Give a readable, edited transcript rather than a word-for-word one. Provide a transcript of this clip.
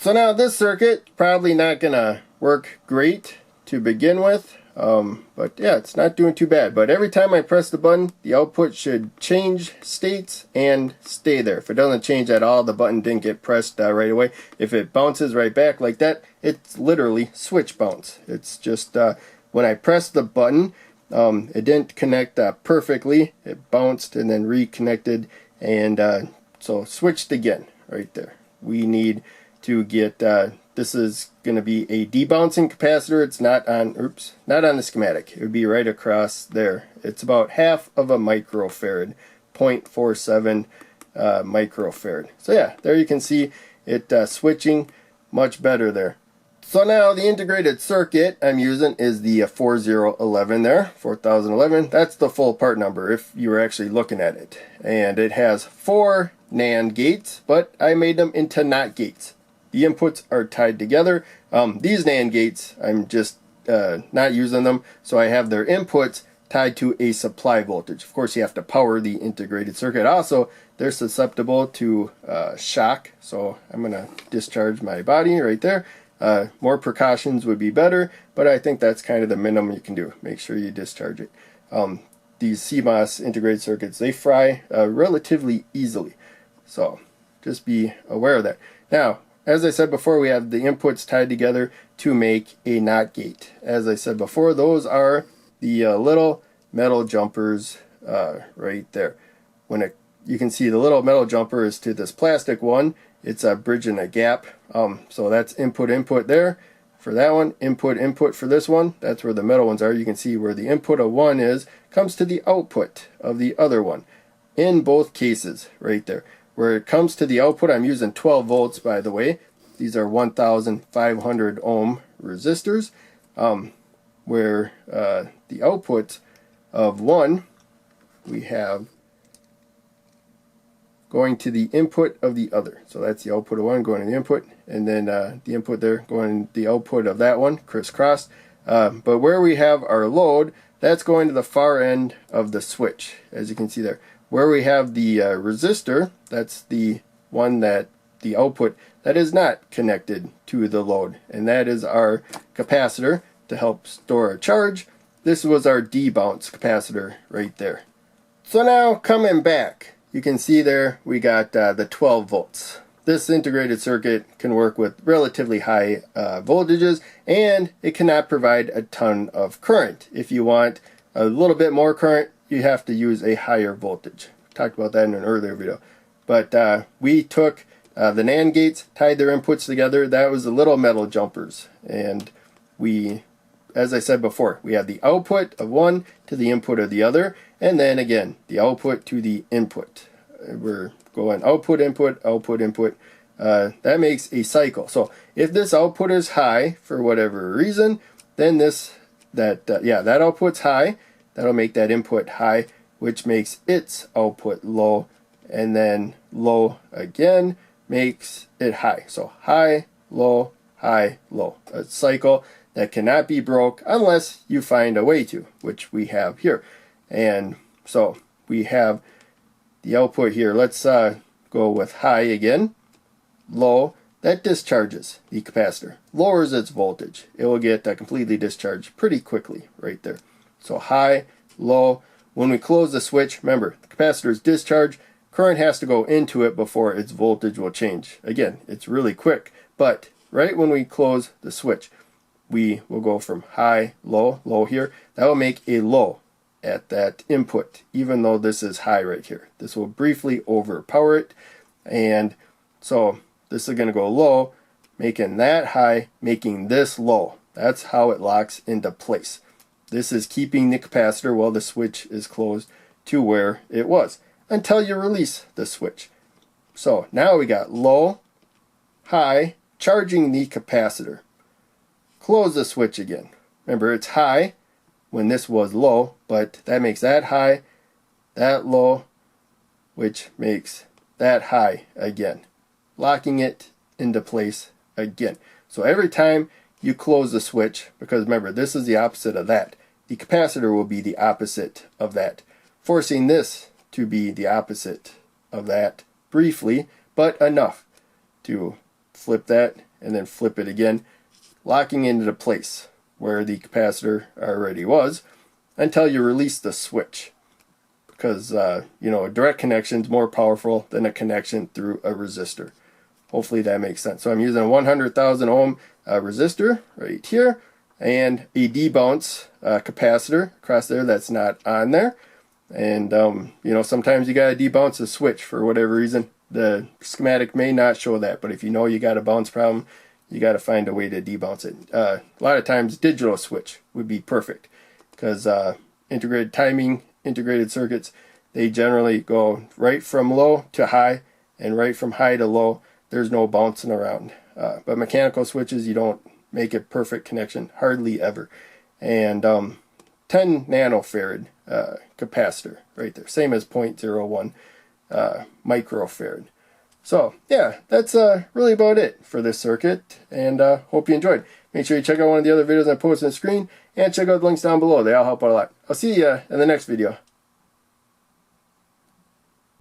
So now this circuit probably not gonna work great to begin with, but yeah, it's not doing too bad. But every time I press the button, the output should change states and stay there. If it doesn't change at all, the button didn't get pressed right away. If it bounces right back like that, it's literally switch bounce. It's just when I pressed the button, it didn't connect perfectly. It bounced and then reconnected, and so switched again right there. We need to get this is going to be a debouncing capacitor. It's not on the schematic. It would be right across there. It's about half of a microfarad, 0.47 microfarad. So yeah, there you can see it switching much better there. So now the integrated circuit I'm using is the 4011 there, 4011. That's the full part number if you were actually looking at it. And it has 4 NAND gates, but I made them into NOT gates. The inputs are tied together. These NAND gates, I'm just not using them, so I have their inputs tied to a supply voltage. Of course, you have to power the integrated circuit. Also, they're susceptible to shock, so I'm going to discharge my body right there. More precautions would be better, but I think that's kind of the minimum you can do. Make sure you discharge it. These CMOS integrated circuits, they fry relatively easily, so just be aware of that. Now, as I said before, we have the inputs tied together to make a NOT gate. As I said before, those are the little metal jumpers right there. You can see the little metal jumper is to this plastic one. It's bridging a gap. So that's input there for that one, input for this one. That's where the metal ones are. You can see where the input of one comes to the output of the other one. In both cases, right there. Where it comes to the output, I'm using 12 volts, by the way. These are 1,500 ohm resistors. Where the output of one, we have going to the input of the other. So that's the output of one going to the input, and then the input there going to the output of that one, crisscross. But where we have our load, that's going to the far end of the switch, as you can see there. Where we have the resistor, that's the one that the output that is not connected to the load, and that is our capacitor to help store a charge. This was our debounce capacitor right there. So now coming back, you can see there we got the 12 volts. This integrated circuit can work with relatively high voltages, and it cannot provide a ton of current. If you want a little bit more current, you have to use a higher voltage. Talked about that in an earlier video. But we took the NAND gates, tied their inputs together. That was the little metal jumpers. And we, as I said before, we have the output of one to the input of the other. And then again, the output to the input. We're going output, input, output, input. That makes a cycle. So if this output is high for whatever reason, then that output's high. That'll make that input high, which makes its output low, and then low again makes it high. So high, low, high, low. A cycle that cannot be broke unless you find a way to, which we have here. And so we have the output here. Let's go with high again. Low, that discharges the capacitor, lowers its voltage. It will get completely discharged pretty quickly right there. So high, low. When we close the switch, remember, the capacitor's discharged. Current has to go into it before its voltage will change. Again, it's really quick, but right when we close the switch, we will go from high, low, low here. That will make a low at that input, even though this is high right here. This will briefly overpower it, and so this is going to go low, making that high, making this low. That's how it locks into place. This is keeping the capacitor while the switch is closed to where it was until you release the switch. So now we got low, high, charging the capacitor. Close the switch again. Remember, it's high when this was low, but that makes that high, that low, which makes that high again, locking it into place again. So every time you close the switch, because remember, this is the opposite of that, the capacitor will be the opposite of that, forcing this to be the opposite of that briefly, but enough to flip that, and then flip it again, locking into place where the capacitor already was until you release the switch. Because, you know, a direct connection is more powerful than a connection through a resistor. Hopefully that makes sense. So I'm using a 100,000 ohm resistor right here, and a debounce capacitor across there that's not on there. And, you know, sometimes you got to debounce a switch for whatever reason. The schematic may not show that, but if you know you got a bounce problem, you got to find a way to debounce it. A lot of times digital switch would be perfect, because integrated timing, integrated circuits, they generally go right from low to high and right from high to low. There's no bouncing around. But mechanical switches, you don't make a perfect connection, hardly ever. And 10 nanofarad capacitor right there, same as 0.01 microfarad. So yeah, that's really about it for this circuit, and hope you enjoyed. Make sure you check out one of the other videos I posted on the screen, and check out the links down below. They all help out a lot. I'll see you in the next video.